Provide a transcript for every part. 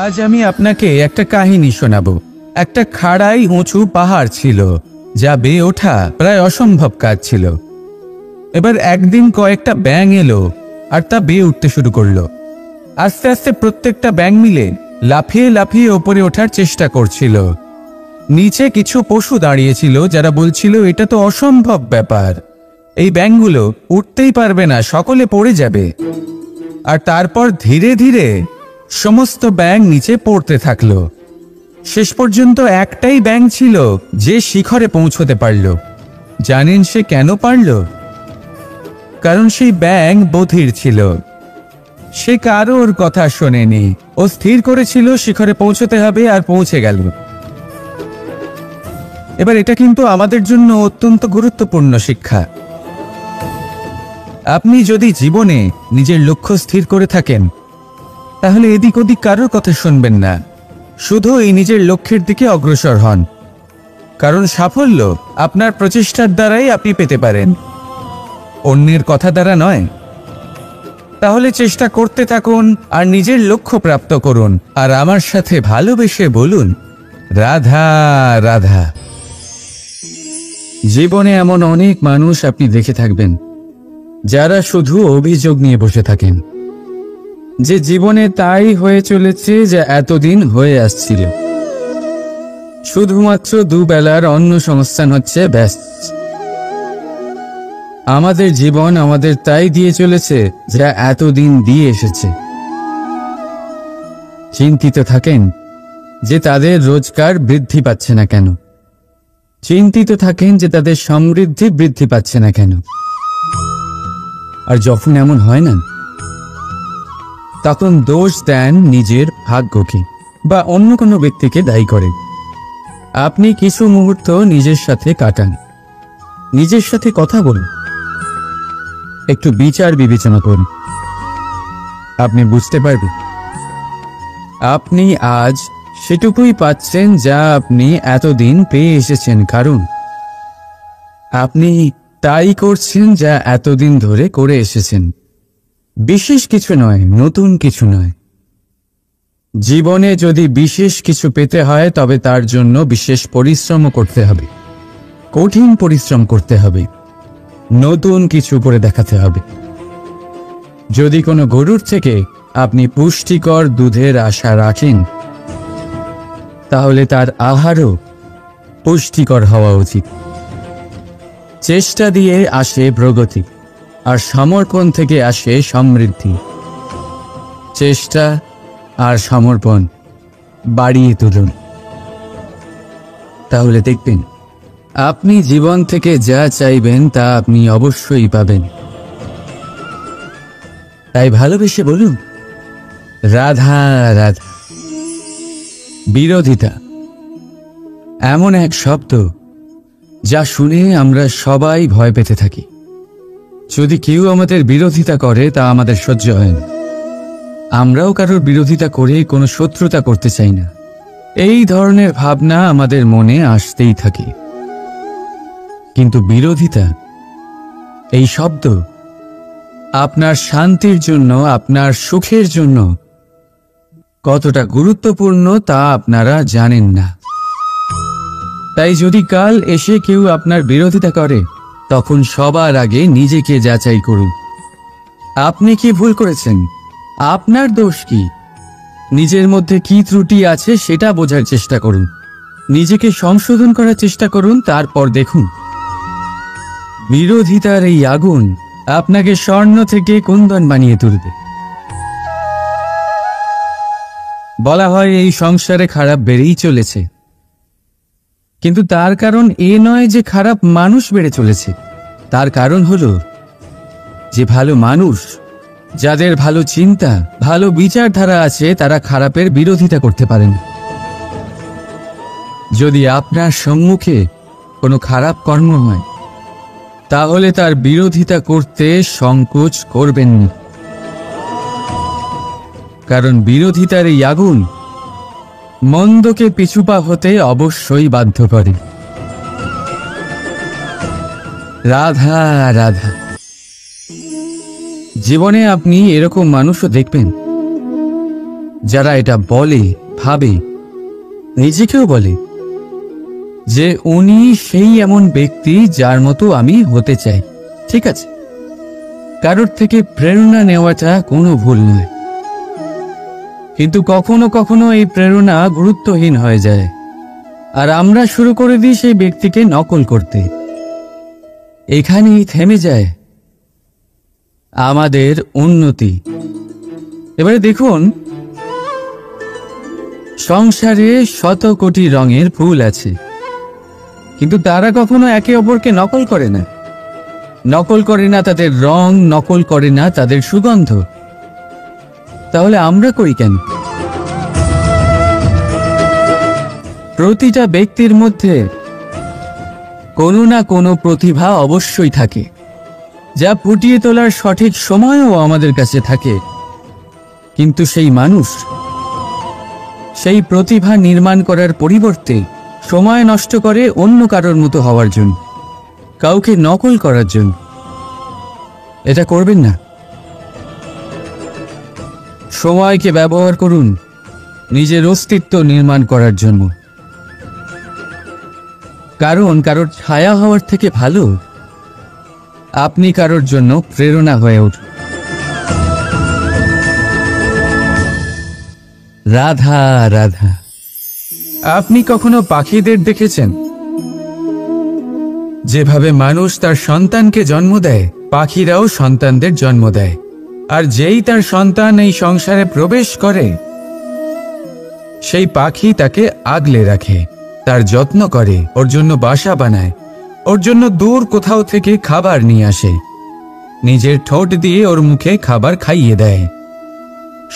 আজ আমি আপনাকে একটা কাহিনী শোনাবো। একটা খাড়াই উঁচু পাহাড় ছিল, যা বেয়ে ওঠা প্রায় অসম্ভব কাজ ছিল। এবার একদিন কয়েকটা ব্যাঙ এলো আর তা বেয়ে উঠতে শুরু করলো। আস্তে আস্তে প্রত্যেকটা ব্যাঙ মিলে লাফিয়ে লাফিয়ে ওপরে ওঠার চেষ্টা করছিল। নিচে কিছু পশু দাঁড়িয়েছিল যারা বলছিল, এটা তো অসম্ভব ব্যাপার, এই ব্যাঙগুলো উঠতেই পারবে না, সকলে পড়ে যাবে। আর তারপর ধীরে ধীরে সমস্ত ব্যাঙ নিচে পড়তে থাকলো। শেষ পর্যন্ত একটাই ব্যাঙ ছিল যে শিখরে পৌঁছতে পারল। জানেন সে কেন পারল? কারণ সেই ব্যাঙ বধির ছিল। সে কারোর কথা শোনেনি, ও স্থির করেছিল শিখরে পৌঁছতে হবে, আর পৌঁছে গেল। এবার এটা কিন্তু আমাদের জন্য অত্যন্ত গুরুত্বপূর্ণ শিক্ষা। আপনি যদি জীবনে নিজের লক্ষ্য স্থির করে থাকেন, তাহলে এদিক ওদিক কারোর কথা শুনবেন না, শুধু এই নিজের লক্ষ্যের দিকে অগ্রসর হন। কারণ সাফল্য আপনার প্রচেষ্টার দ্বারাই আপনি পেতে পারেন, অন্যের কথা দ্বারা নয়। তাহলে চেষ্টা করতে থাকুন আর নিজের লক্ষ্য প্রাপ্ত করুন। আর আমার সাথে ভালোবেসে বলুন, রাধা রাধা। জীবনে এমন অনেক মানুষ আপনি দেখে থাকবেন যারা শুধু অভিযোগ নিয়ে বসে থাকেন যে জীবনে তাই হয়ে চলেছে যা এতদিন হয়ে আসছিল। শুধুমাত্র দুবেলার অন্ন সংস্থান হচ্ছে ব্যাস। আমাদের জীবন আমাদের তাই দিয়ে চলেছে যা এতদিন দিয়ে এসেছে। চিন্তিত থাকেন যে তাদের রোজগার বৃদ্ধি পাচ্ছে না কেন, চিন্তিত থাকেন যে তাদের সমৃদ্ধি বৃদ্ধি পাচ্ছে না কেন। আর যখন এমন হয় না, তখন দোষ দেন নিজের ভাগ্যকে বা অন্য কোনো ব্যক্তিকে দায়ী করেন। আপনি কিছু মুহূর্ত নিজের সাথে কাটান, নিজের সাথে কথা বলুন, একটু বিচার বিবেচনা করুন। আপনি বুঝতে পারবেন আপনি আজ সেটুকুই পাচ্ছেন যা আপনি এতদিন পেয়ে এসেছেন, কারণ আপনি তাই করছেন যা এতদিন ধরে করে এসেছেন। বিশেষ কিছু নয়, নতুন কিছু নয়। জীবনে যদি বিশেষ কিছু পেতে হয় তবে তার জন্য বিশেষ পরিশ্রমও করতে হবে, কঠিন পরিশ্রম করতে হবে, নতুন কিছু করে দেখাতে হবে। যদি কোনো গরুর থেকে আপনি পুষ্টিকর দুধের আশা রাখেন, তাহলে তার আহারও পুষ্টিকর হওয়া উচিত। চেষ্টা দিয়ে আসে প্রগতি, আর সমর্পণ থেকে আসে সমৃদ্ধি। চেষ্টা আর সমর্পণ বাড়িয়ে তুলুন, তাহলে দেখবেন আপনি জীবন থেকে যা চাইবেন তা আপনি অবশ্যই পাবেন। তাই ভালোবেসে বলুন, রাধা রাধা। বিরোধিতা এমন এক শব্দ যা শুনে আমরা সবাই ভয় পেতে থাকি। যদি কেউ আমাদের বিরোধিতা করে তা আমাদের সহ্য হয় না। আমরাও কারোর বিরোধিতা করে কোনো শত্রুতা করতে চাই না। এই ধরনের ভাবনা আমাদের মনে আসতেই থাকে। কিন্তু বিরোধিতা, এই শব্দ আপনার শান্তির জন্য, আপনার সুখের জন্য কতটা গুরুত্বপূর্ণ তা আপনারা জানেন না। তাই যদি কাল এসে কেউ আপনার বিরোধিতা করে, তখন সবার আগে নিজেকে যাচাই করুন। আপনি কি ভুল করেছেন? আপনার দোষ কি? নিজের মধ্যে কি ত্রুটি আছে সেটা বোঝার চেষ্টা করুন, নিজেকে সংশোধন করার চেষ্টা করুন। তারপর দেখুন বিরোধিতার এই আগুন আপনাকে স্বর্ণ থেকে কুন্দন বানিয়ে তুলবে। বলা হয় এই সংসারে খারাপ বেড়েই চলেছে, কিন্তু তার কারণ এ নয় যে খারাপ মানুষ বেড়ে চলেছে। তার কারণ হলো যে ভালো মানুষ, যাদের ভালো চিন্তা, ভালো বিচারধারা আছে, তারা খারাপের বিরোধিতা করতে পারেন। যদি আপনার সম্মুখে কোনো খারাপ কর্ম হয়, তাহলে তার বিরোধিতা করতে সংকোচ করবেন না, কারণ বিরোধিতার এই আগুন মন্দকে পিছুপা হতে অবশ্যই বাধ্য করে। রাধা রাধা। জীবনে আপনি এরকম মানুষও দেখবেন যারা এটা বলে, ভাবে, নিজেকেও বলে যে উনি সেই এমন ব্যক্তি যার মতো আমি হতে চাই। ঠিক আছে, কারোর থেকে প্রেরণা নেওয়াটা কোনো ভুল নয়, কিন্তু কখনো কখনো এই প্রেরণা গুরুত্বহীন হয়ে যায় আর আমরা শুরু করে দিই সেই ব্যক্তিকে নকল করতে। এখানেই থেমে যায় আমাদের উন্নতি। এবারে দেখুন, সংসারে শত কোটি রঙের ফুল আছে, কিন্তু তারা কখনো একে অপরকে নকল করে না। নকল করে না তাদের রং, নকল করে না তাদের সুগন্ধ। তাহলে আমরা করি কেন? প্রতিটা ব্যক্তির মধ্যে কোনো না কোনো প্রতিভা অবশ্যই থাকে, যা ফুটিয়ে তোলার সঠিক সময়ও আমাদের কাছে থাকে। কিন্তু সেই মানুষ সেই প্রতিভা নির্মাণ করার পরিবর্তে সময় নষ্ট করে অন্য কারোর মতো হওয়ার জন্য, কাউকে নকল করার জন্য। এটা করবেন না। সময়কে ব্যবহার করুন নিজের অস্তিত্ব নির্মাণ করার জন্য, কারণ কারোর ছায়া হওয়ার থেকে ভালো আপনি কারোর জন্য প্রেরণা হয়ে উঠুন। রাধা রাধা। আপনি কখনো পাখিদের দেখেছেন? যেভাবে মানুষ তার সন্তানকে জন্ম দেয়, পাখিরাও সন্তানদের জন্ম দেয়। আর যেই তার সন্তান এই সংসারে প্রবেশ করে, সেই পাখি তাকে আগলে রাখে, তার যত্ন করে, ওর জন্য বাসা বানায়, ওর জন্য দূর কোথাও থেকে খাবার নিয়ে আসে, নিজের ঠোঁট দিয়ে ওর মুখে খাবার খাইয়ে দেয়,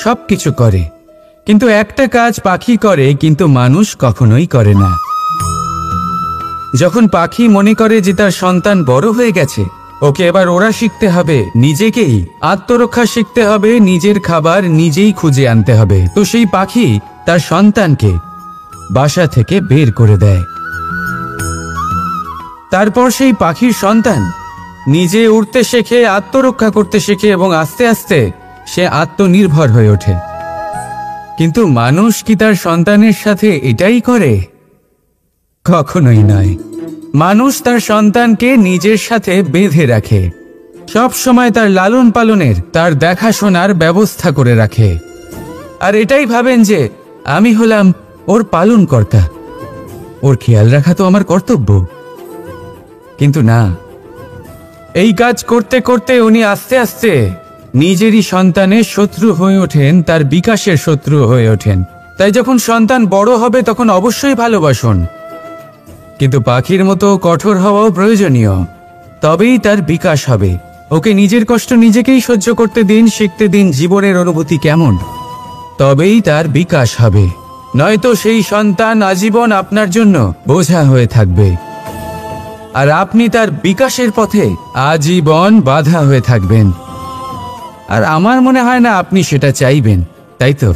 সবকিছু করে। কিন্তু একটা কাজ পাখি করে, কিন্তু মানুষ কখনোই করে না। যখন পাখি মনে করে যে তার সন্তান বড় হয়ে গেছে, ওকে এবার ওরা শিখতে হবে, নিজেকেই আত্মরক্ষা শিখতে হবে, নিজের খাবার নিজেই খুঁজে আনতে হবে, তো সেই পাখি তার সন্তানকে বাসা থেকে বের করে দেয়। তারপর সেই পাখির সন্তান নিজে উড়তে শেখে, আত্মরক্ষা করতে শেখে এবং আস্তে আস্তে সে আত্মনির্ভর হয়ে ওঠে। কিন্তু মানুষ কি তার সন্তানের সাথে এটাই করে? কখনোই নয়। মানুষ তার সন্তানকে নিজের সাথে বেঁধে রাখে, সব সময় তার লালন পালনের, তার দেখাশোনার ব্যবস্থা করে রাখে, আর এটাই ভাবেন যে আমি হলাম ওর পালনকর্তা, ওর খেয়াল রাখা তো আমার কর্তব্য। কিন্তু না, এই কাজ করতে করতে উনি আস্তে আস্তে নিজেরই সন্তানের শত্রু হয়ে ওঠেন, তার বিকাশের শত্রু হয়ে ওঠেন। তাই যখন সন্তান বড় হবে তখন অবশ্যই ভালোবাসুন, কিন্তু পাখির মতো কঠোর হওয়াও প্রয়োজনীয়, তবেই তার বিকাশ হবে। ওকে নিজের কষ্ট নিজেকেই সহ্য করতে দিন, শিখতে দিন জীবনের অনুভূতি কেমন, তবেই তার বিকাশ হবে। নয়তো সেই সন্তান আজীবন আপনার জন্য বোঝা হয়ে থাকবে, আর আপনি তার বিকাশের পথে আজীবন বাধা হয়ে থাকবেন। আর আমার মনে হয় না আপনি সেটা চাইবেন, তাই তো?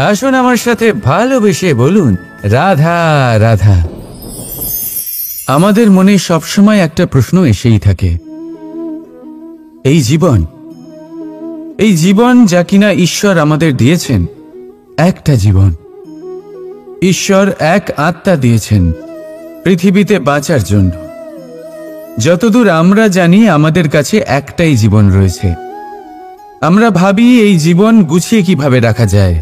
আসুন আমার সাথে ভালোবেসে বলুন রাধা রাধা। আমাদের মনে সবসময় একটা প্রশ্ন এসেই থাকে, এই জীবন যা কিনা ঈশ্বর আমাদের দিয়েছেন, একটা জীবন, ঈশ্বর এক আত্মা দিয়েছেন পৃথিবীতে বাঁচার জন্য। যতদূর আমরা জানি আমাদের কাছে একটাই জীবন রয়েছে। আমরা ভাবি এই জীবন গুছিয়ে কিভাবে রাখা যায়।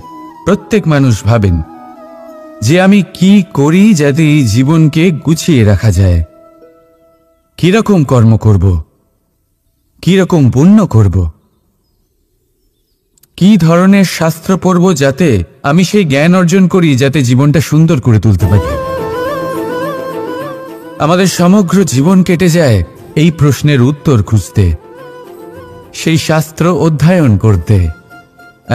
প্রত্যেক মানুষ ভাবেন যে আমি কি করি যাতে এই জীবনকে গুছিয়ে রাখা যায়, কিরকম কর্ম করব, কিরকম পুণ্য করব, কি ধরনের শাস্ত্র পড়ব যাতে আমি সেই জ্ঞান অর্জন করি যাতে জীবনটা সুন্দর করে তুলতে পারি। আমাদের সমগ্র জীবন কেটে যায় এই প্রশ্নের উত্তর খুঁজতে, সেই শাস্ত্র অধ্যয়ন করতে।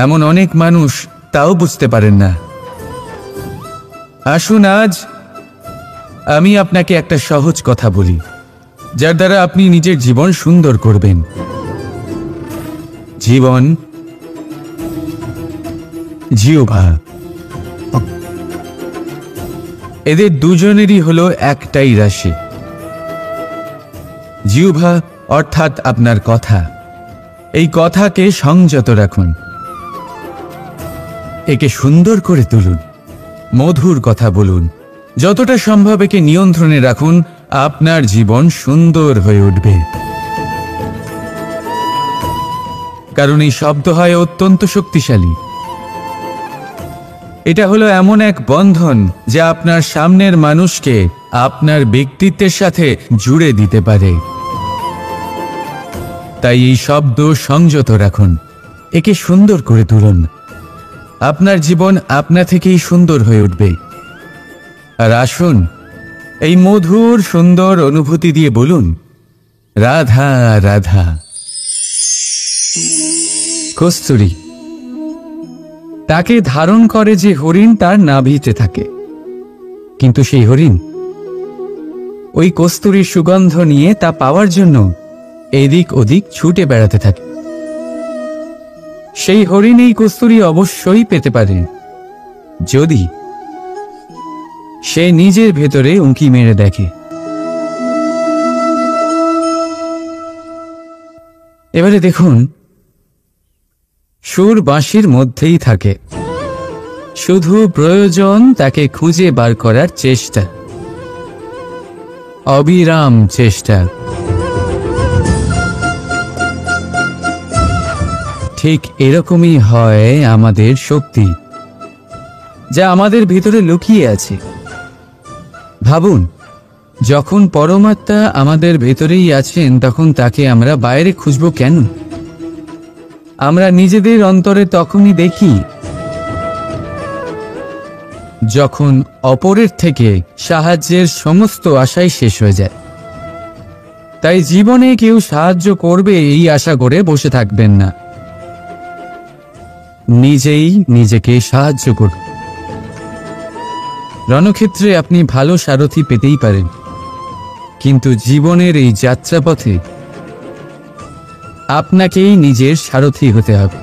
এমন অনেক মানুষ তাও বুঝতে পারেন না। আসুন আজ আমি আপনাকে একটা সহজ কথা বলি, যার দ্বারা আপনি নিজের জীবন সুন্দর করবেন। জীবন, জিহ্বা, এদের দুজনেরই হলো একটাই রাশি। জিহ্বা অর্থাৎ আপনার কথা, এই কথাকে সংযত রাখুন, একে সুন্দর করে তুলুন, মধুর কথা বলুন, যতটা সম্ভব একে নিয়ন্ত্রণে রাখুন, আপনার জীবন সুন্দর হয়ে উঠবে। কারণ এই শব্দ হয় অত্যন্ত শক্তিশালী। এটা হলো এমন এক বন্ধন যা আপনার সামনের মানুষকে আপনার ব্যক্তিত্বের সাথে জুড়ে দিতে পারে। তাই এই শব্দ সংযত রাখুন, একে সুন্দর করে তুলুন। আপনার জীবন আপনা থেকেই সুন্দর হয়ে উঠবে। আর আসুন, এই মধুর সুন্দর অনুভূতি দিয়ে বলুন, রাধা রাধা। কস্তুরী তাকে ধারণ করে যে হরিণ তার নাভিতে থাকে, কিন্তু সেই হরিণ ওই কস্তুরীর সুগন্ধ নিয়ে তা পাওয়ার জন্য এদিক ওদিক ছুটে বেড়াতে থাকে। সেই হরিণ এই কস্তুরী অবশ্যই পেতে পারে যদি সে নিজের ভেতরে উঁকি মেরে দেখে। এবারে দেখুন, সুর বাঁশির মধ্যেই থাকে, শুধু প্রয়োজন তাকে খুঁজে বার করার চেষ্টা, অবিরাম চেষ্টা। ঠিক এরকমই হয় আমাদের শক্তি, যা আমাদের ভিতরে লুকিয়ে আছে। ভাবুন, যখন পরমাত্মা আমাদের ভেতরেই আছেন, তখন তাকে আমরা বাইরে খুঁজব কেন? আমরা নিজেদের অন্তরে তখনই দেখি যখন অপরের থেকে সাহায্যের সমস্ত আশাই শেষ হয়ে যায়। তাই জীবনে কেউ সাহায্য করবে এই আশা করে বসে থাকবেন না, নিজেই নিজেকে সাহায্য করুন। রণক্ষেত্রে আপনি ভালো সারথি পেতেই পারেন, কিন্তু জীবনের এই যাত্রাপথে আপনাকেই নিজের সারথি হতে হবে।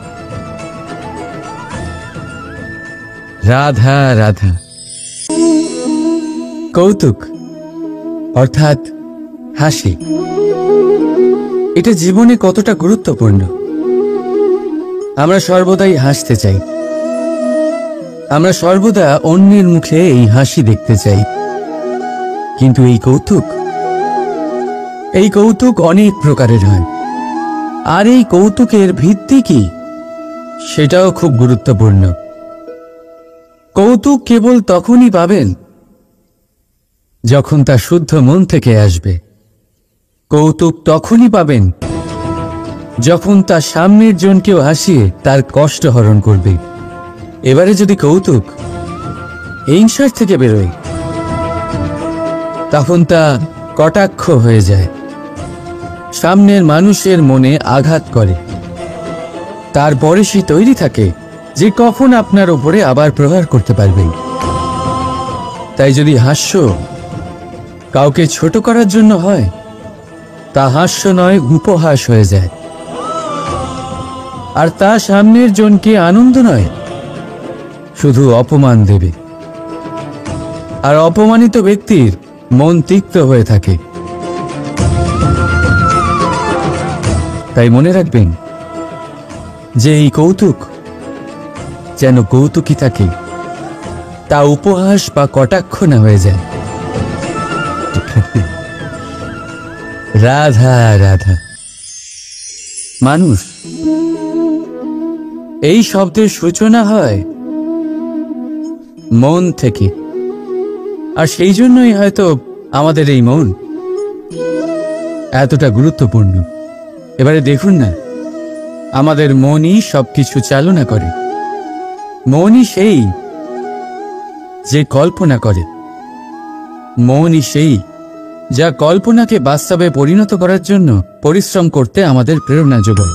রাধা রাধা। কৌতুক অর্থাৎ হাসি, এটা জীবনে কতটা গুরুত্বপূর্ণ। আমরা সর্বদাই হাসতে চাই, আমরা সর্বদা অন্যের মুখে এই হাসি দেখতে চাই। কিন্তু এই কৌতুক অনেক প্রকারের হয়। আর এই কৌতুকের ভিত্তি কি, সেটাও খুব গুরুত্বপূর্ণ। কৌতুক কেবল তখনই পাবেন যখন তা শুদ্ধ মন থেকে আসবে। কৌতুক তখনই পাবেন যখন তা সামনের জনকেও হাসিয়ে তার কষ্ট হরণ করবে। এবারে যদি কৌতুক হিংসার থেকে বেরোয়, তখন তা কটাক্ষ হয়ে যায়, সামনের মানুষের মনে আঘাত করে। তারপরে সে তৈরি থাকে যে কখন আপনার উপরে আবার প্রহার করতে পারবে। তাই যদি হাস্য কাউকে ছোট করার জন্য হয়, তা হাস্য নয়, উপহাস হয়ে যায়। আর তা সামনের জনকে আনন্দ নয়, শুধু অপমান দেবে। আর অপমানিত ব্যক্তির মন তিক্ত হয়ে থাকে। তাই মনে রাখবেন যে এই কৌতুক যেন কৌতুকই থাকে, তা উপহাস বা কটাক্ষ না হয়ে যায়। রাধা রাধা। মানুষ এই শব্দের সূচনা হয় মন থেকে, আর সেই জন্যই হয়তো আমাদের এই মন এতটা গুরুত্বপূর্ণ। এবারে দেখুন না, আমাদের মনই সবকিছু চালনা করে। মনই সেই যে কল্পনা করে, মনই সেই যা কল্পনাকে বাস্তবে পরিণত করার জন্য পরিশ্রম করতে আমাদের প্রেরণা যোগায়।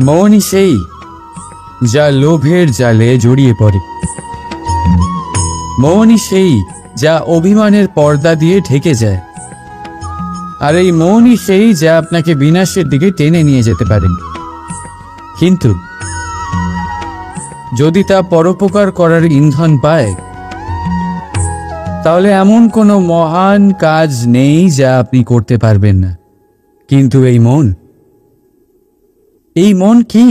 মনই সেই যা লোভের জালে জড়িয়ে পড়ে। মনই সেই যা অভিমানের পর্দা দিয়ে ঢেকে যায়। আর এই মনই সেই যা আপনাকে বিনাশের দিকে টেনে নিয়ে যেতে পারে। কিন্তু যদি তা পরোপকার করার ইন্ধন পায়, তাহলে এমন কোনো মহান কাজ নেই যা আপনি করতে পারবেন না। কিন্তু এই মন কি?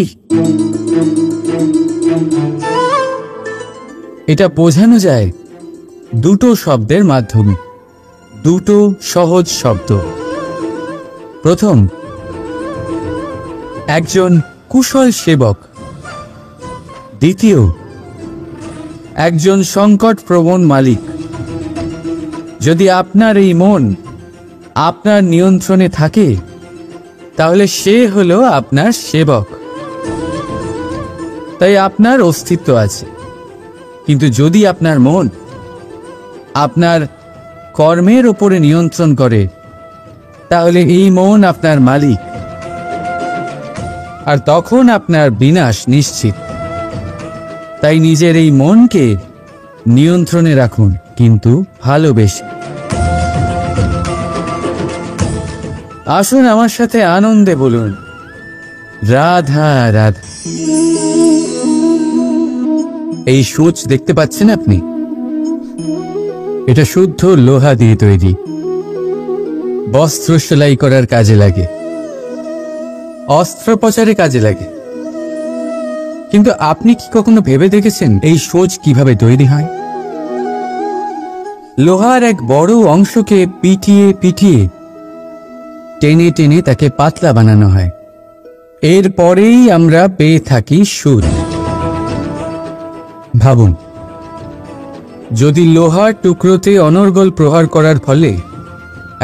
এটা বোঝানো যায় দুটো শব্দের মাধ্যমে, দুটো সহজ শব্দ। প্রথম, একজন কুশল সেবক। দ্বিতীয়, একজন সংকটপ্রবণ মালিক। যদি আপনার এই মন আপনার নিয়ন্ত্রণে থাকে, তাহলে সে হলো আপনার সেবক। তাই আপনার অস্তিত্ব আছে। কিন্তু যদি আপনার মন আপনার কর্মের উপরে নিয়ন্ত্রণ করে, তাহলে এই মন আপনার মালিক, আর তখন আপনার বিনাশ নিশ্চিত। তাই নিজের এই মনকে নিয়ন্ত্রণে রাখুন, কিন্তু ভালোবেসে। আসুন আমার সাথে আনন্দে বলুন, রাধা রাধা। এই সূচ দেখতে পাচ্ছেন আপনি? এটা শুদ্ধ লোহা দিয়ে তৈরি। বস্ত্র সেলাই করার কাজে লাগে, অস্ত্রোপচারে কাজে লাগে। কিন্তু আপনি কি কখনো ভেবে দেখেছেন এই সূচ কিভাবে তৈরি হয়? লোহার এক বড় অংশকে পিটিয়ে পিটিয়ে টেনে টেনে তাকে পাতলা বানানো হয়। এরপরেই আমরা পেয়ে থাকি সুর। ভাবুন, যদি লোহার টুকরোতে অনর্গল প্রহার করার ফলে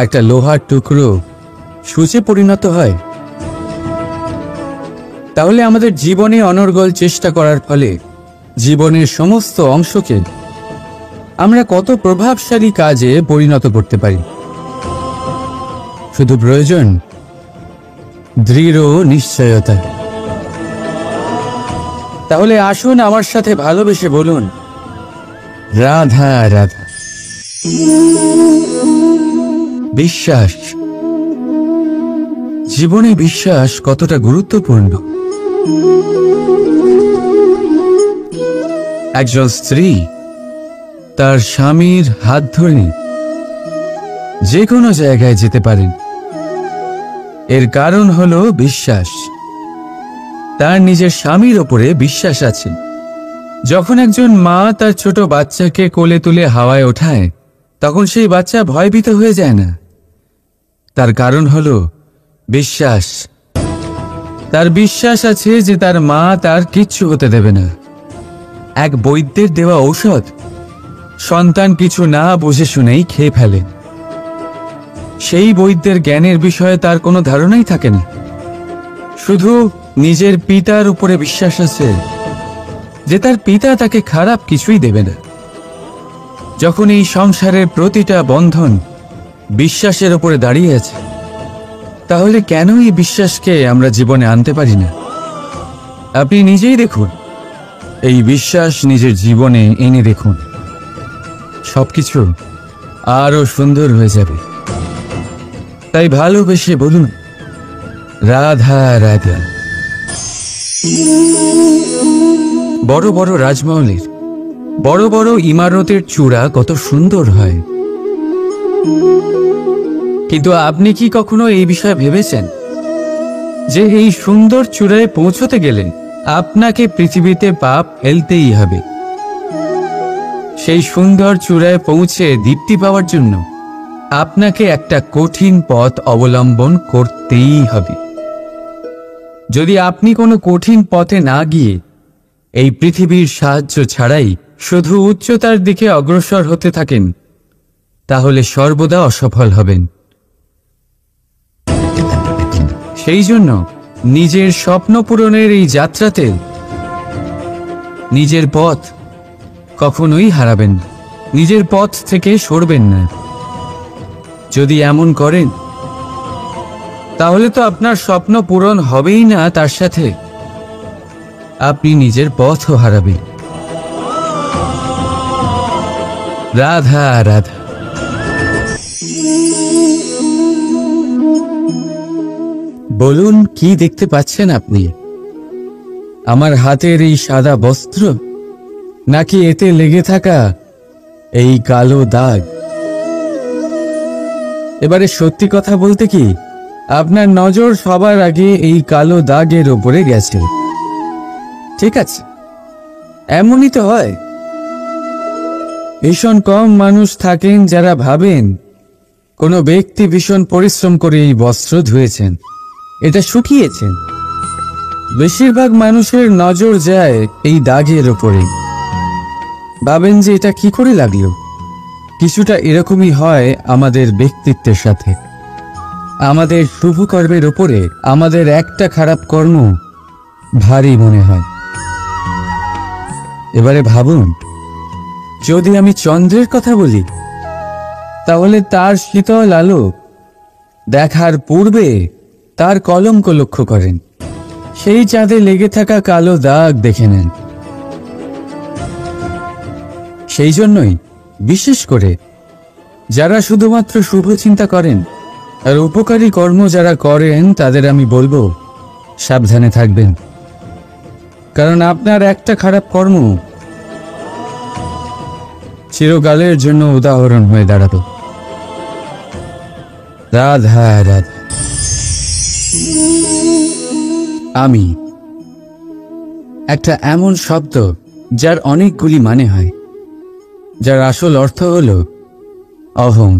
একটা লোহার টুকরো সূচে পরিণত হয়, তাহলে আমাদের জীবনে অনর্গল চেষ্টা করার ফলে জীবনের সমস্ত অংশকে আমরা কত প্রভাবশালী কাজে পরিণত করতে পারি। শুধু প্রয়োজন দৃঢ় নিশ্চয়তা। তাহলে আসুন আমার সাথে ভালোবেসে বলুন, রাধা রাধা। বিশ্বাস। জীবনে বিশ্বাস কতটা গুরুত্বপূর্ণ। একজন স্ত্রী তার স্বামীর হাত ধরে যে কোনো জায়গায় যেতে পারেন। এর কারণ হলো বিশ্বাস। তার নিজের স্বামীর ওপরে বিশ্বাস আছে। যখন একজন মা তার ছোট বাচ্চাকে কোলে তুলে হাওয়ায় ওঠায়, তখন সেই বাচ্চা ভয়ভীত হয়ে যায় না। তার কারণ হলো বিশ্বাস। তার বিশ্বাস আছে যে তার মা তার কিচ্ছু হতে দেবে না। এক বৈদ্যের দেওয়া ঔষধ সন্তান কিছু না বুঝে শুনেই খেয়ে ফেলে। সেই বৈদ্যের জ্ঞানের বিষয়ে তার কোনো ধারণাই থাকে না। শুধু নিজের পিতার উপরে বিশ্বাস আছে যে তার পিতা তাকে খারাপ কিছুই দেবে না। যখন এই সংসারের প্রতিটা বন্ধন বিশ্বাসের উপরে দাঁড়িয়ে আছে, তাহলে কেন এই বিশ্বাসকে আমরা জীবনে আনতে পারি না? আপনি নিজেই দেখুন, এই বিশ্বাস নিজের জীবনে এনে দেখুন, সবকিছু আরো সুন্দর হয়ে যাবে। তাই ভালোবেসে বলুন, রাধা রাধা। বড় বড় রাজমহলের বড় বড় ইমারতের চূড়া কত সুন্দর হয়, কিন্তু আপনি কি কখনো এই বিষয়ে ভেবেছেন যে এই সুন্দর চূড়ায় পৌঁছতে গেলে আপনাকে পৃথিবীতে পা ফেলতেই হবে? সেই সুন্দর চূড়ায় পৌঁছে দীপ্তি পাওয়ার জন্য আপনাকে একটা কঠিন পথ অবলম্বন করতেই হবে। যদি আপনি কোনো কঠিন পথে না গিয়ে এই পৃথিবীর সাহায্য ছাড়াই শুধু উচ্চতার দিকে অগ্রসর হতে থাকেন, তাহলে সর্বদা অসফল হবেন। সেই জন্য নিজের স্বপ্ন পূরণের এই যাত্রাতে নিজের পথ কখনোই হারাবেন না, নিজের পথ থেকে সরবেন না। যদি এমন করেন, তাহলে তো আপনার স্বপ্ন পূরণ হবেই না, তার সাথে আপনি নিজের পথও হারাবেন। রাধা রাধা। বলুন, কি দেখতে পাচ্ছেন আপনি? আমার হাতের এই সাদা বস্ত্র, নাকি এতে লেগে থাকা এই কালো দাগ? এবারে সত্যি কথা বলতে কি, আপনার নজর সবার আগে এই কালো দাগের ওপরে গেছে। ঠিক আছে, এমনই তো হয়। ভীষণ কম মানুষ থাকেন যারা ভাবেন কোনো ব্যক্তি ভীষণ পরিশ্রম করে এই বস্ত্র ধুয়েছেন, এটা শুকিয়েছেন। বেশিরভাগ মানুষের নজর যায় এই দাগের ওপরে, ভাবেন যে এটা কি করে লাগলো। কিছুটা এরকমই হয় আমাদের ব্যক্তিত্বের সাথে। আমাদের শুভ কর্মের ওপরে আমাদের একটা খারাপ কর্ম ভারী মনে হয়। এবারে ভাবুন, যদি আমি চন্দ্রের কথা বলি, তাহলে তার শীতল আলো দেখার পূর্বে তার কলঙ্ক লক্ষ্য করেন, সেই চাঁদে লেগে থাকা কালো দাগ দেখে নেন। সেই জন্যই বিশেষ করে যারা শুধুমাত্র শুভ চিন্তা করেন আর উপকারী কর্ম যারা করেন, তাদের আমি বলবো সাবধানে থাকবেন। কারণ আপনার একটা খারাপ কর্ম চিরকালের জন্য উদাহরণ হয়ে দাঁড়াতো। রাধা রাধা। আমি একটা এমন শব্দ যার অনেকগুলি মানে হয়, যার আসল অর্থ হল অহং।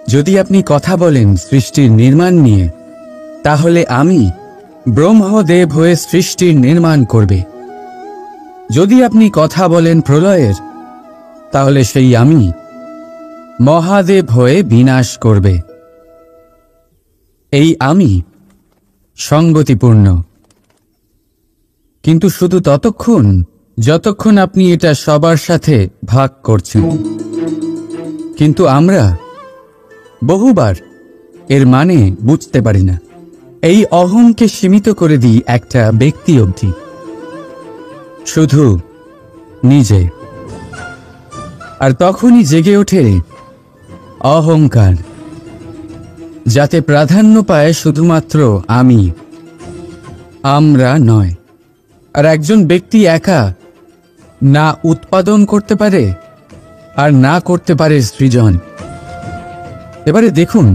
যদি আপনি কথা বলেন সৃষ্টির নির্মাণ নিয়ে, তাহলে আমি ব্রহ্মদেব হয়ে সৃষ্টির নির্মাণ করবে। যদি আপনি কথা বলেন প্রলয়ের, তাহলে সেই আমি মহাদেব হয়ে বিনাশ করবে। এই আমি সঙ্গতিপূর্ণ, কিন্তু শুধু ততক্ষণ যতক্ষণ আপনি এটা সবার সাথে ভাগ করছেন। কিন্তু আমরা বহুবার এর মানে বুঝতে পারি না। এই অহংকে সীমিত করে দিই একটা ব্যক্তি অবধি, শুধু নিজে। আর তখনই জেগে ওঠে অহংকার, যাতে প্রাধান্য পায় শুধুমাত্র আমি, আমরা নয়। আর একজন ব্যক্তি একা না উৎপাদন করতে পারে আর না করতে পারে সৃজন। এবারে দেখুন,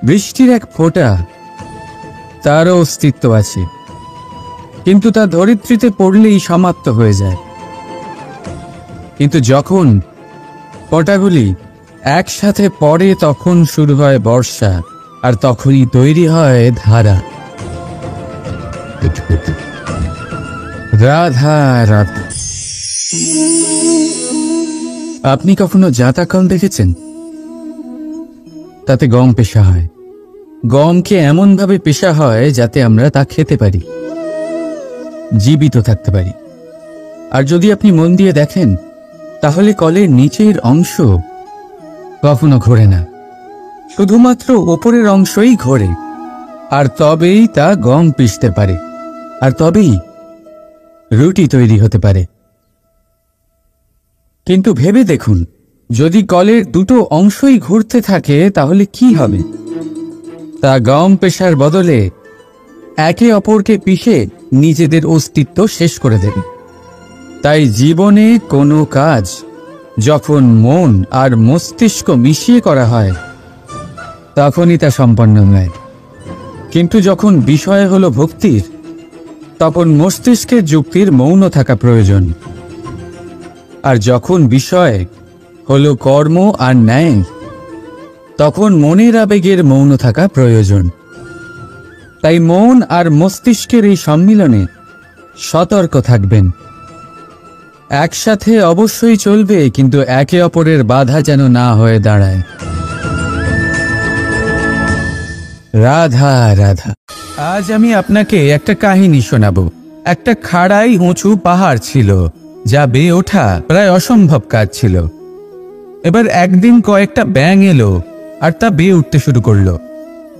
বৃষ্টির এক ফোঁটা, তারও অস্তিত্ব আছে, কিন্তু তা ধরিত্রীতে পড়লেই সমাপ্ত হয়ে যায়। কিন্তু যখন ফোঁটাগুলি একসাথে পড়ে, তখন শুরু হয় বর্ষা, আর তখনই তৈরি হয় ধারা। রাধা রাধা। আপনি কখনো জাঁতা কল দেখেছেন? তাতে গম পেশা হয়। গমকে এমনভাবে পেশা হয় যাতে আমরা তা খেতে পারি, জীবিত থাকতে পারি। আর যদি আপনি মন দিয়ে দেখেন, তাহলে কলের নিচের অংশ কখনো ঘোরে না, শুধুমাত্র ওপরের অংশই ঘোরে। আর তবেই তা গম পিষতে পারে, আর তবেই রুটি তৈরি হতে পারে। কিন্তু ভেবে দেখুন, যদি কলের দুটো অংশই ঘুরতে থাকে, তাহলে কি হবে? তা গম পেশার বদলে একে অপরকে পিষে নিজেদের অস্তিত্ব শেষ করে দেবে। তাই জীবনে কোনো কাজ যখন মন আর মস্তিষ্ক মিশিয়ে করা হয়, তখনই তা সম্পন্ন হয়। কিন্তু যখন বিষয় হলো ভক্তির, তখন মস্তিষ্কের যুক্তির মৌন থাকা প্রয়োজন। আর যখন বিষয় হলো কর্ম আর ন্যায়, তখন মনের আবেগের মৌন থাকা প্রয়োজন। তাই মন আর মস্তিষ্কের এই সম্মিলনে সতর্ক থাকবেন। একসাথে অবশ্যই চলবে, কিন্তু একে অপরের বাধা যেন না হয়ে দাঁড়ায়। রাধা রাধা। আজ আমি আপনাকে একটা কাহিনী শোনাবো। একটা খাড়াই উঁচু পাহাড় ছিল, যা বেয়ে ওঠা প্রায় অসম্ভব কাজ ছিল। এবার একদিন কয়েকটা ব্যাঙ এলো আর তা বেয়ে উঠতে শুরু করলো।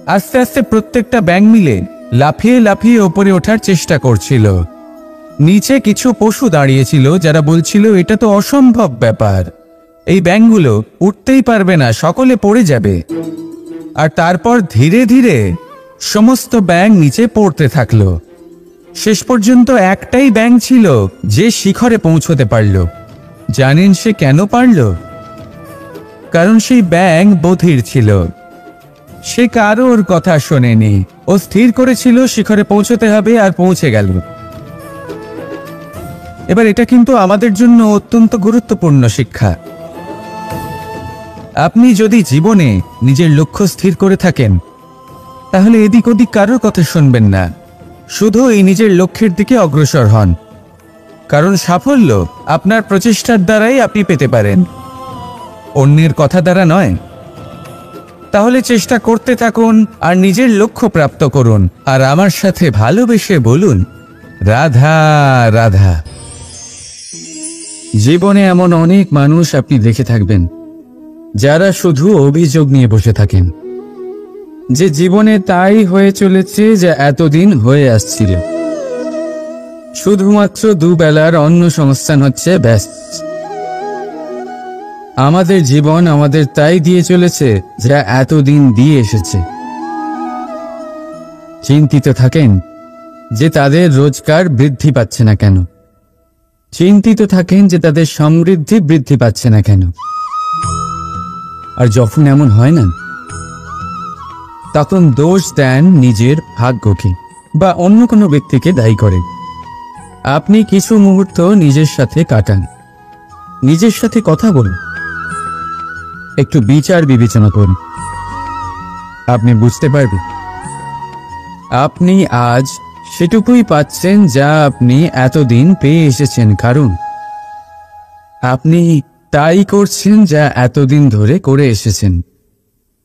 আস্তে আস্তে প্রত্যেকটা ব্যাঙ মিলে লাফিয়ে লাফিয়ে ওপরে ওঠার চেষ্টা করছিল। নিচে কিছু পশু দাঁড়িয়েছিল, যারা বলছিল এটা তো অসম্ভব ব্যাপার, এই ব্যাঙগুলো উঠতেই পারবে না, সকলে পড়ে যাবে। আর তারপর ধীরে ধীরে সমস্ত ব্যাঙ নিচে পড়তে থাকলো। শেষ পর্যন্ত একটাই ব্যাঙ ছিল যে শিখরে পৌঁছতে পারল। জানেন সে কেন পারল? কারণ সেই ব্যাঙ বধির ছিল। সে কারোর কথা শোনেনি, ও স্থির করেছিল শিখরে পৌঁছতে হবে, আর পৌঁছে গেল। এবার এটা কিন্তু আমাদের জন্য অত্যন্ত গুরুত্বপূর্ণ শিক্ষা। আপনি যদি জীবনে নিজের লক্ষ্য স্থির করে থাকেন, তাহলে এদিক ওদিক কারোর কথা শুনবেন না, শুধু এই নিজের লক্ষ্যের দিকে অগ্রসর হন। কারণ সাফল্য আপনার প্রচেষ্টার দ্বারাই আপনি পেতে পারেন, অন্যের কথা দ্বারা নয়। তাহলে চেষ্টা করতে থাকুন আর নিজের লক্ষ্য প্রাপ্ত করুন। আর আমার সাথে ভালোবেসে বলুন, রাধা রাধা। জীবনে এমন অনেক মানুষ আপনি দেখে থাকবেন যারা শুধু অভিযোগ নিয়ে বসে থাকেন যে জীবনে তাই হয়ে চলেছে যা এতদিন হয়ে আসছিল। শুধুমাত্র দুবেলার অন্ন সংস্থান হচ্ছে ব্যাস। আমাদের জীবন আমাদের তাই দিয়ে চলেছে যা এতদিন দিয়ে এসেছে। চিন্তিত থাকেন যে তাদের রোজগার বৃদ্ধি পাচ্ছে না কেন, চিন্তিত থাকেন যে তাদের সমৃদ্ধি বৃদ্ধি পাচ্ছে না কেন। আর যখন এমন হয় না, তখন দোষ দেন নিজের ভাগ্যকে বা অন্য কোনো ব্যক্তিকে দায়ী করেন। আপনি কিছু মুহূর্ত নিজের সাথে কাটান, নিজের সাথে কথা বলুন, একটু বিচার বিবেচনা করুন। আপনি বুঝতে পারবেন আপনি আজ সেটুকুই পাচ্ছেন যা আপনি এতদিন পেয়ে এসেছেন, কারণ আপনি তাই করছেন যা এতদিন ধরে করে এসেছেন।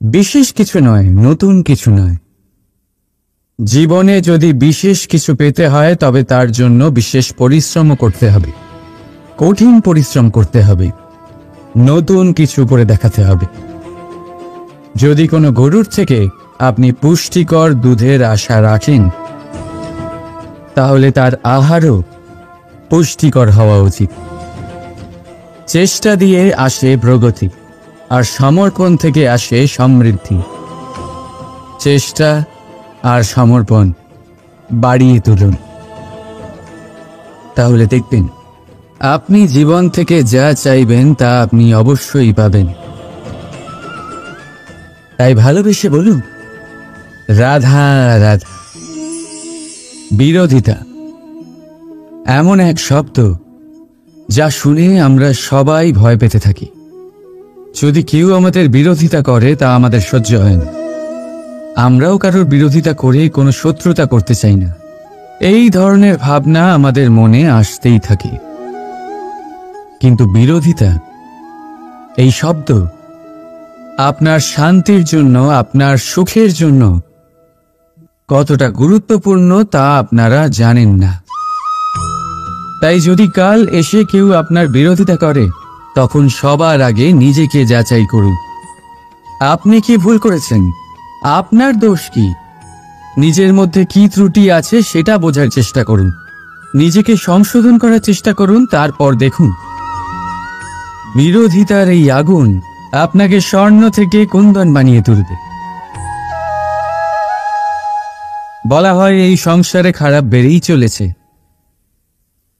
বিশেষ কিছু নয়, নতুন কিছু নয়। জীবনে যদি বিশেষ কিছু পেতে হয় তবে তার জন্য বিশেষ পরিশ্রম করতে হবে, কঠিন পরিশ্রম করতে হবে, নতুন কিছু করে দেখাতে হবে। যদি কোনো গরুর থেকে আপনি পুষ্টিকর দুধের আশা রাখেন, তাহলে তার আহারও পুষ্টিকর হওয়া উচিত। চেষ্টা দিয়ে আসে প্রগতি, আর সমর্পণ থেকে আসে সমৃদ্ধি। চেষ্টা আর সমর্পণ বাড়িয়ে তুলুন, তাহলে দেখবেন আপনি জীবন থেকে যা চাইবেন তা আপনি অবশ্যই পাবেন। তাই ভালোবেসে বলুন, রাধা রাধা। বিরোধিতা এমন এক শব্দ যা শুনে আমরা সবাই ভয় পেতে থাকি। যদি কেউ আমাদের বিরোধিতা করে তা আমাদের সহ্য হয় না। আমরাও কারোর বিরোধিতা করে কোনো শত্রুতা করতে চাই না। এই ধরনের ভাবনা আমাদের মনে আসতেই থাকে। কিন্তু বিরোধিতা, এই শব্দ আপনার শান্তির জন্য, আপনার সুখের জন্য কতটা গুরুত্বপূর্ণ তা আপনারা জানেন না। তাই যদি কাল এসে কেউ আপনার বিরোধিতা করে, তখন সবার আগে নিজেকে যাচাই করুন। আপনি কি ভুল করেছেন? আপনার দোষ কি? নিজের মধ্যে কি ত্রুটি আছে সেটা বোঝার চেষ্টা করুন, নিজেকে সংশোধন করার চেষ্টা করুন। তারপর দেখুন বিরোধিতার এই আগুন আপনাকে স্বর্ণ থেকে কুন্দন বানিয়ে তুলবে। বলা হয় এই সংসারে খারাপ বেড়েই চলেছে,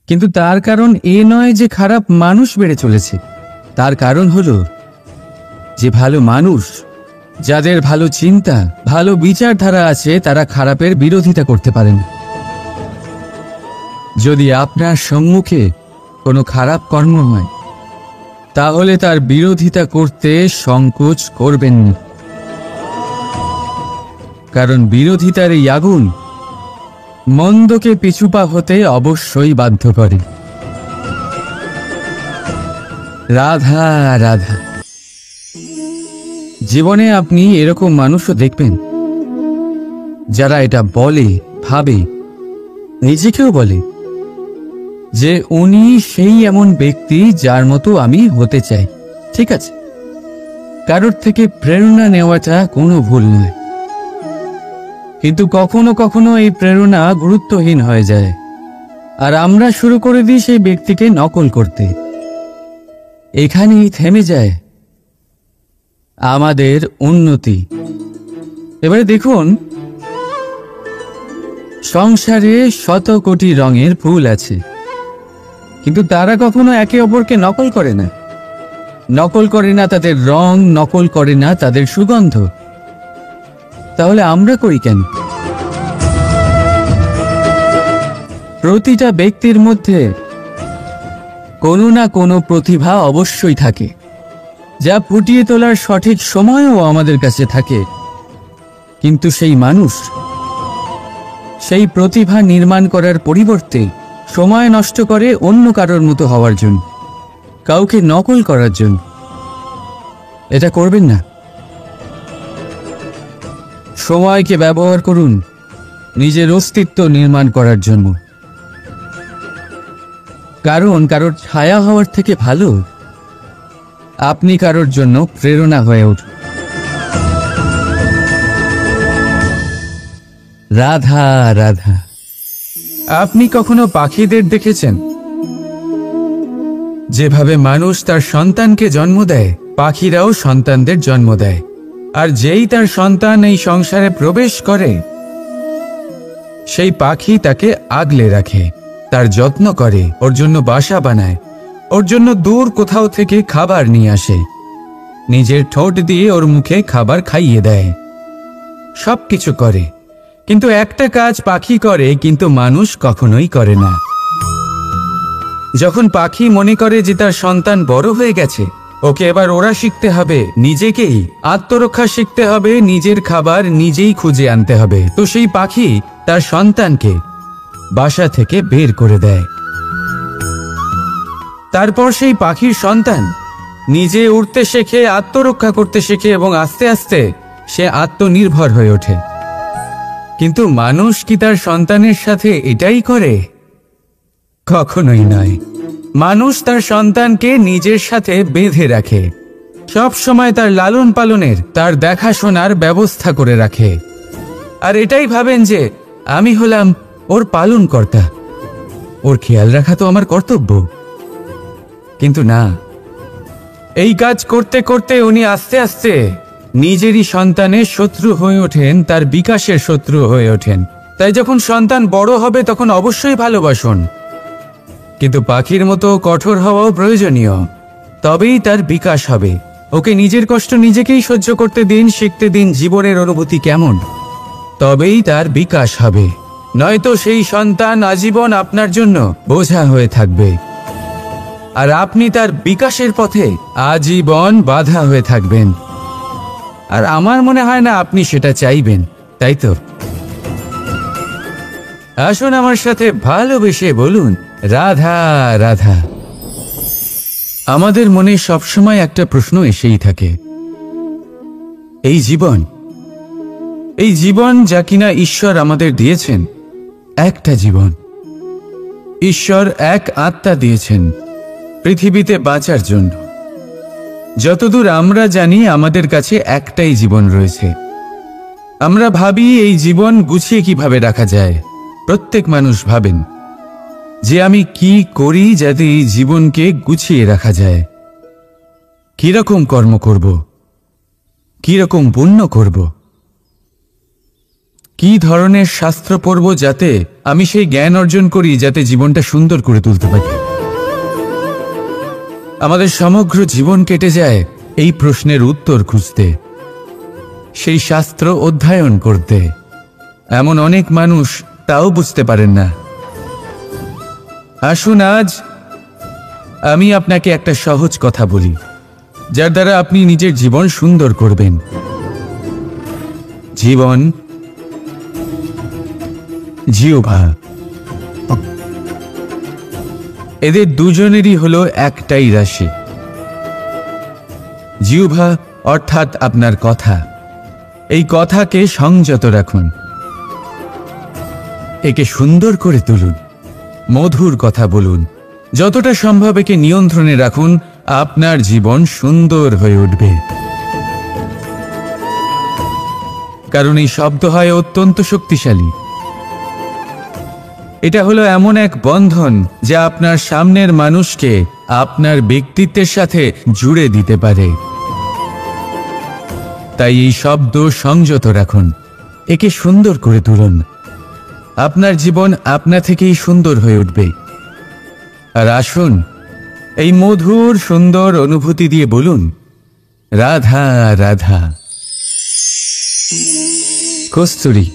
কিন্তু তার কারণ এ নয় যে খারাপ মানুষ বেড়ে চলেছে। তার কারণ হলো যে ভালো মানুষ, যাদের ভালো চিন্তা, ভালো বিচারধারা আছে, তারা খারাপের বিরোধিতা করতে পারেন। যদি আপনার সম্মুখে কোনো খারাপ কর্ম হয়, তাহলে তার বিরোধিতা করতে সংকোচ করবেন না, কারণ বিরোধিতার এই আগুন মন্দকে পিছুপা হতে অবশ্যই বাধ্য করে। রাধা রাধা। জীবনে আপনি এরকম মানুষও দেখবেন যারা এটা বলে, ভাবে, নিজেকেও বলে যে উনি সেই এমন ব্যক্তি যার মতো আমি হতে চাই। ঠিক আছে, কারোর থেকে প্রেরণা নেওয়াটা কোনো ভুল নয়, কিন্তু কখনো কখনো এই প্রেরণা গুরুত্বহীন হয়ে যায় আর আমরা শুরু করে দিই সেই ব্যক্তিকে নকল করতে। এখানেই থেমে যায় আমাদের উন্নতি। এবারে দেখুন, সংসারে শত কোটি রঙের ফুল আছে, কিন্তু তারা কখনো একে অপরকে নকল করে না। নকল করে না তাদের রং, নকল করে না তাদের সুগন্ধ। তাহলে আমরা করি কেন? প্রতিটা ব্যক্তির মধ্যে কোনো না কোনো প্রতিভা অবশ্যই থাকে, যা ফুটিয়ে তোলার সঠিক সময়ও আমাদের কাছে থাকে। কিন্তু সেই মানুষ সেই প্রতিভা নির্মাণ করার পরিবর্তে সময় নষ্ট করে অন্য কারোর মতো হওয়ার জন্য, কাউকে নকল করার জন্য। এটা করবেন না। সময়কে ব্যবহার করুন নিজের অস্তিত্ব নির্মাণ করার জন্য। কারণ কারোর ছায়া হওয়ার থেকে ভালো আপনি কারোর জন্য প্রেরণা হয়ে উঠুন। রাধা রাধা। আপনি কখনো পাখিদের দেখেছেন? যেভাবে মানুষ তার সন্তানকে জন্ম দেয়, পাখিরাও সন্তানদের জন্ম দেয়। আর যেই তার সন্তান এই সংসারে প্রবেশ করে, সেই পাখি তাকে আগলে রাখে, তার যত্ন করে, ওর জন্য বাসা বানায়, ওর জন্য দূর কোথাও থেকে খাবার নিয়ে আসে, নিজের ঠোঁট দিয়ে ওর মুখে খাবার খাইয়ে দেয়, সবকিছু করে। কিন্তু একটা কাজ পাখি করে, কিন্তু মানুষ কখনোই করে না। যখন পাখি মনে করে যে তার সন্তান বড় হয়ে গেছে, ওকে এবার ওরা শিখতে হবে, নিজেকেই আত্মরক্ষা শিখতে হবে, নিজের খাবার নিজেই খুঁজে আনতে হবে, তো সেই পাখি তার সন্তানকে বাসা থেকে বের করে দেয়। তারপর সেই পাখির সন্তান নিজে উড়তে শেখে, আত্মরক্ষা করতে শেখে এবং আস্তে আস্তে সে আত্মনির্ভর হয়ে ওঠে। কিন্তু মানুষ কি তার সন্তানের সাথে এটাই করে? কখনোই নয়। মানুষ তার সন্তানকে নিজের সাথে বেঁধে রাখে, সব সময় তার লালন পালনের, তার দেখাশোনার ব্যবস্থা করে রাখে। আর এটাই ভাবেন যে আমি হলাম ওর পালনকর্তা, ওর খেয়াল রাখা তো আমার কর্তব্য। কিন্তু না, এই কাজ করতে করতে উনি আস্তে আস্তে নিজেরই সন্তানের শত্রু হয়ে ওঠেন, তার বিকাশের শত্রু হয়ে ওঠেন। তাই যখন সন্তান বড় হবে তখন অবশ্যই ভালোবাসুন, কিন্তু পাখির মতো কঠোর হওয়াও প্রয়োজনীয়। তবেই তার বিকাশ হবে। ওকে নিজের কষ্ট নিজেকেই সহ্য করতে দিন, শিখতে দিন জীবনের অনুভূতি কেমন, তবেই তার বিকাশ হবে। নয়তো সেই সন্তান আজীবন আপনার জন্য বোঝা হয়ে থাকবে, আর আপনি তার বিকাশের পথে আজীবন বাধা হয়ে থাকবেন। আর আমার মনে হয় না আপনি সেটা চাইবেন, তাই তো? আসুন আমার সাথে ভালোবেসে বলুন রাধা রাধা। আমাদের মনে সবসময় একটা প্রশ্ন এসেই থাকে, এই জীবন যা কিনা ঈশ্বর আমাদের দিয়েছেন, একটা জীবন, ঈশ্বর এক আত্মা দিয়েছেন পৃথিবীতে বাঁচার জন্য। যতদূর আমরা জানি আমাদের কাছে একটাই জীবন রয়েছে। আমরা ভাবি এই জীবন গুছিয়ে কিভাবে রাখা যায়। প্রত্যেক মানুষ ভাবেন যে আমি কি করি যাতে এই জীবনকে গুছিয়ে রাখা যায়, কিরকম কর্ম করব, কিরকম পুণ্য করব, কি ধরনের শাস্ত্র পড়ব যাতে আমি সেই জ্ঞান অর্জন করি, যাতে জীবনটা সুন্দর করে তুলতে পারি। আমাদের সমগ্র জীবন কেটে যায় এই প্রশ্নের উত্তর খুঁজতে, সেই শাস্ত্র অধ্যয়ন করতে। এমন অনেক মানুষ তাও বুঝতে পারেন না। আসুন আজ আমি আপনাকে একটা সহজ কথা বলি, যার দ্বারা আপনি নিজের জীবন সুন্দর করবেন। জীবন, জিহ্বা, এদের দুজনেরই হলো একটাই রাশি। জিহ্বা অর্থাৎ আপনার কথা, এই কথাকে সংযত রাখুন, একে সুন্দর করে তুলুন, মধুর কথা বলুন, যতটা সম্ভব একে নিয়ন্ত্রণে রাখুন। আপনার জীবন সুন্দর হয়ে উঠবে। কারণ এই শব্দ হয় অত্যন্ত শক্তিশালী। এটা হলো এমন এক বন্ধন যা আপনার সামনের মানুষকে আপনার ব্যক্তিত্বের সাথে জুড়ে দিতে পারে। তাই এই শব্দ সংযত রাখুন, একে সুন্দর করে তুলুন। আপনার জীবন আপনা থেকেই সুন্দর হয়ে উঠবে। আর আসুন এই মধুর সুন্দর অনুভূতি দিয়ে বলুন রাধা রাধা। কস্তুরী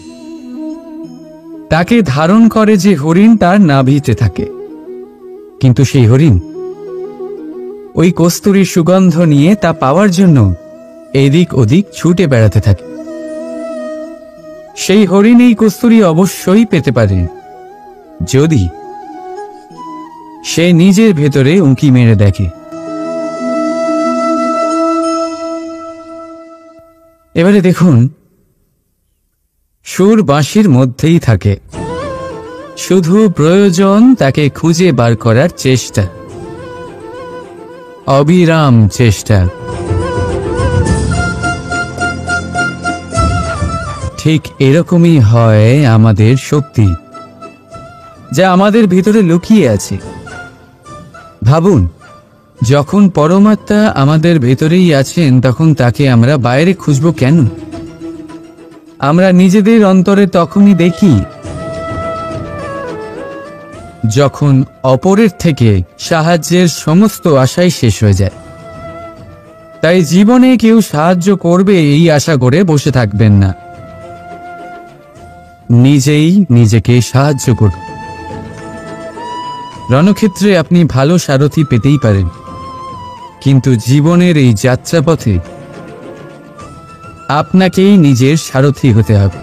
তাকে ধারণ করে যে হরিণ তার নাভিতে থাকে, কিন্তু সেই হরিণ ওই কস্তুরীর সুগন্ধ নিয়ে তা পাওয়ার জন্য এদিক ওদিক ছুটে বেড়াতে থাকে। সেই হরিণ এই কস্তুরী অবশ্যই পেতে পারে যদি সে নিজের ভেতরে উঁকি মেরে দেখে। এবারে দেখুন, সুর বাঁশির মধ্যেই থাকে, শুধু প্রয়োজন তাকে খুঁজে বার করার চেষ্টা, অবিরাম চেষ্টা। ঠিক এরকমই হয় আমাদের শক্তি, যা আমাদের ভিতরে লুকিয়ে আছে। ভাবুন, যখন পরমাত্মা আমাদের ভেতরেই আছেন, তখন তাকে আমরা বাইরে খুঁজব কেন? আমরা নিজেদের অন্তরে তখনই দেখি যখন অপরের থেকে সাহায্যের সমস্ত আশাই শেষ হয়ে যায়। তাই জীবনে কেউ সাহায্য করবে এই আশা করে বসে থাকবেন না, নিজেই নিজেকে সাহায্য করুন। রণক্ষেত্রে আপনি ভালো সারথি পেতেই পারেন, কিন্তু জীবনের এই যাত্রাপথে আপনাকেই নিজের সারথি হতে হবে।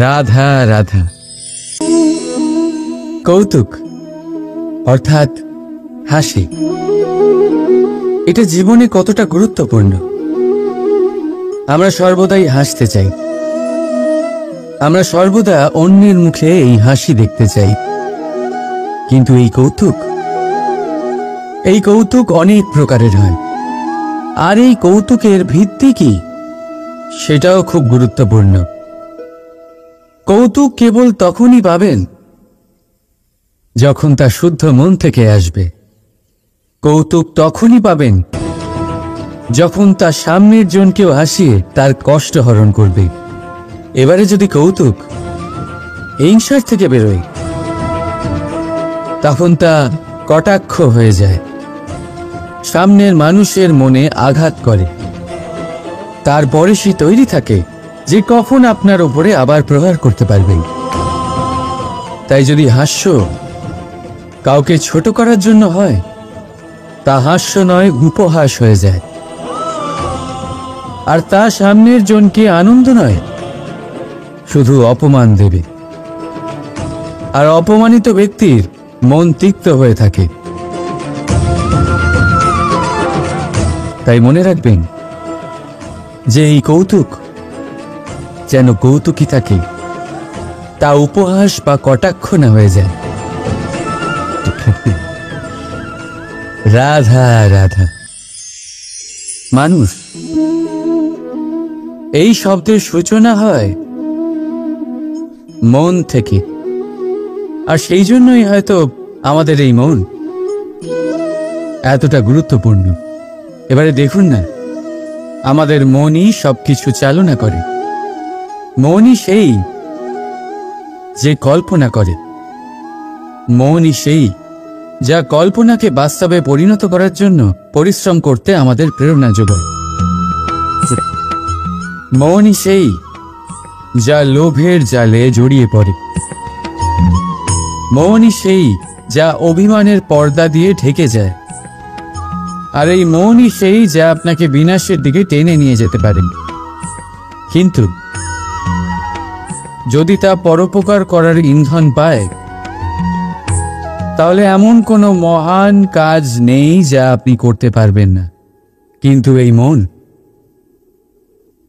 রাধা রাধা। কৌতুক অর্থাৎ হাসি, এটা জীবনে কতটা গুরুত্বপূর্ণ। আমরা সর্বদাই হাসতে চাই, আমরা সর্বদা অন্যের মুখে এই হাসি দেখতে চাই। কিন্তু এই কৌতুক অনেক প্রকারের হয়, আর এই কৌতুকের ভিত্তি কি সেটাও খুব গুরুত্বপূর্ণ। কৌতুক কেবল তখনই পাবেন যখন তা শুদ্ধ মন থেকে আসবে। কৌতুক তখনই পাবেন যখন তা সামনের জনকেও হাসিয়ে তার কষ্ট হরণ করবে। এবারে যদি কৌতুক হিংসার থেকে বেরোয়, তখন তা কটাক্ষ হয়ে যায়, সামনের মানুষের মনে আঘাত করে। তারপরে সে তৈরি থাকে যে কখন আপনার উপরে আবার প্রহার করতে পারবে। তাই যদি হাস্য কাউকে ছোট করার জন্য হয়, তা হাস্য নয়, উপহাস হয়ে যায়। আর তা সামনের জনকে আনন্দ নয়, শুধু অপমান দেবে। আর অপমানিত ব্যক্তির মন তিক্ত হয়ে থাকে। তাই মনে রাখবেন যে এই কৌতুক যেন কৌতুকই থাকে, তা উপহাস বা কটাক্ষ না হয়ে যায়। রাধা রাধা। মানুষ এই শব্দের সূচনা হয় মন থেকে, আর সেই জন্যই হয়তো আমাদের এই মন এতটা গুরুত্বপূর্ণ। এবারে দেখুন না, আমাদের মনই সবকিছু চালনা করে। মনই সেই যে কল্পনা করে, মনই সেই যা কল্পনাকে বাস্তবে পরিণত করার জন্য পরিশ্রম করতে আমাদের প্রেরণা যোগায়। মনই সেই যা লোভের জালে জড়িয়ে পড়ে। মনই সেই যা অভিমানের পর্দা দিয়ে ঢেকে যায়। আর এই মনই সেই যা আপনাকে বিনাশের দিকে টেনে নিয়ে যেতে পারে। কিন্তু যদি তা পরোপকার করার ইন্ধন পায়, তাহলে এমন কোনো মহান কাজ নেই যা আপনি করতে পারবেন না। কিন্তু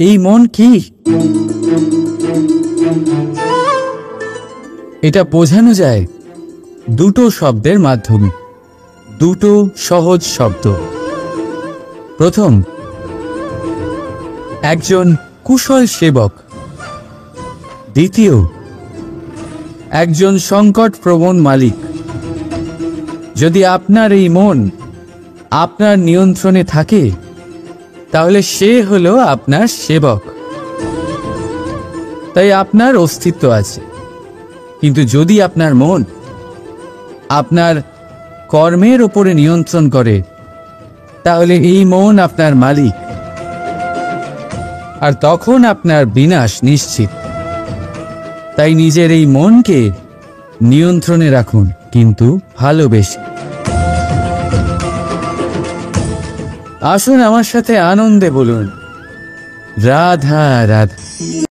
এই মন কি? এটা বোঝানো যায় দুটো শব্দের মাধ্যমে, দুটো সহজ শব্দ। প্রথম, একজন কুশল সেবক। দ্বিতীয়, একজন সংকটপ্রবণ মালিক। যদি আপনার এই মন আপনার নিয়ন্ত্রণে থাকে, তাহলে সে হলো আপনার সেবক। তাই আপনার অস্তিত্ব আছে। কিন্তু যদি আপনার মন আপনার কর্মের ওপরে নিয়ন্ত্রণ করে, তাহলে এই মন আপনার মালিক, আর তখন আপনার বিনাশ নিশ্চিত। তাই নিজের এই মনকে নিয়ন্ত্রণে রাখুন, কিন্তু ভালোবেসে। আসুন আমার সাথে আনন্দে বলুন, রাধা রাধা।